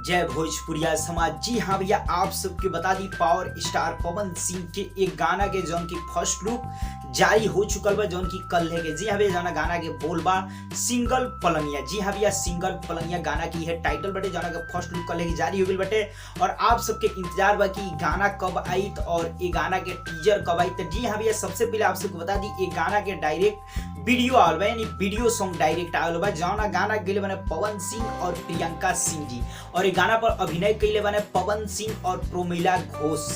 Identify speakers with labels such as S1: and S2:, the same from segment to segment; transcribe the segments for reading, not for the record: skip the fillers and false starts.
S1: जय भोजपुरिया समाज। जी हाँ भैया, आप सबके बता the power star Pawan Singh के एक गाना के जौन की फर्स्ट लुक जारी हो चुकल बा, जौन की कल है के। जी हाँ भैया, जाना गाना के बोल बा सिंगल पलंगिया। जी हाँ भैया, सिंगल पलंगिया गाना की है टाइटल बटे, जाना के फर्स्ट लुक कल है जारी हो गई बटे। और आप सबके इंतजार बा कि गाना कब आई और ये गाना के टीजर कब आई। तो जी हाँ भैया, सबसे पहले आप सबको बता दी ये गाना के डायरेक्ट वीडियो आवल बा, यानी वीडियो सॉन्ग डायरेक्ट आवल बा। जौना गाना गइले बने पवन सिंह और प्रियंका सिंह जी, और ये गाना पर अभिनय कइले बने पवन सिंह और प्रोमिला घोष।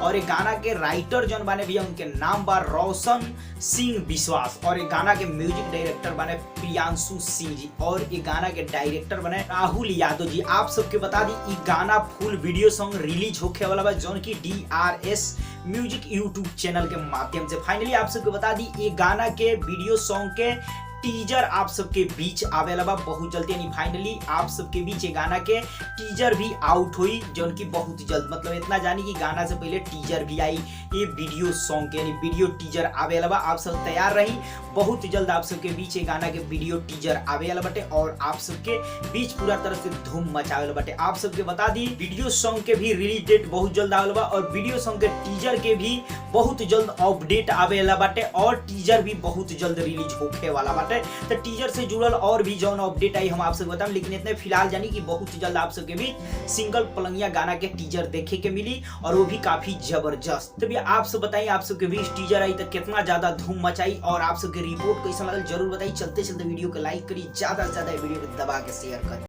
S1: और ये गाना के राइटर जौन बने भैया उनके नाम बा रोशन सिंह विश्वास। और ये गाना के म्यूजिक डायरेक्टर बने प्रियांशु सिंह जी, और ये गाना के डायरेक्टर बने राहुल यादव जी। आप सबके बता दी ये गाना फुल वीडियो सॉन्ग रिलीज होके वाला बा, जौन की DRS म्यूजिक यूट्यूब चैनल के माध्यम से। फाइनली आप सबको बता दी ये गाना के वीडियो सॉन्ग के टीजर आप सबके बीच आवेला बा बहुत जल्दी, यानी फाइनली आप सबके बीच ये गाना के टीजर भी आउट हुई, जो कि बहुत जल्द, मतलब इतना जानी कि गाना से पहले टीजर भी आई ये वीडियो सॉन्ग के, यानी वीडियो टीजर आवेला बा। आप सब तैयार रही, बहुत जल्द आप सबके बीच ये गाना के वीडियो टीजर आवेला बटे, और आप सबके बीच पूरा तरह से धूम मचावेला बटे। आप सबके बता दी वीडियो सॉन्ग के भी रिलीज डेट बहुत जल्द आवेला बा, और वीडियो सॉन्ग के टीजर के भी बहुत जल्द अपडेट आवेला बाटे, और टीजर भी बहुत जल्द रिलीज होके वाला बाटे। तो टीजर से जुड़ल और भी जौन अपडेट आई हम आप सबको बताएं, लेकिन इतने फिलहाल जानी कि बहुत जल्द आप सबके बीच सिंगल पलंगिया गाना के टीजर देखे के मिली, और वो भी काफी जबरदस्त। तो भैया आप सब बताइए, आप सबके बीच टीजर आई तो कितना ज्यादा धूम मचाई, और आप सबके रिपोर्ट कैसा लगल जरूर बताइए। चलते चलते वीडियो को लाइक करी, ज्यादा से ज्यादा वीडियो को दबा के शेयर करी।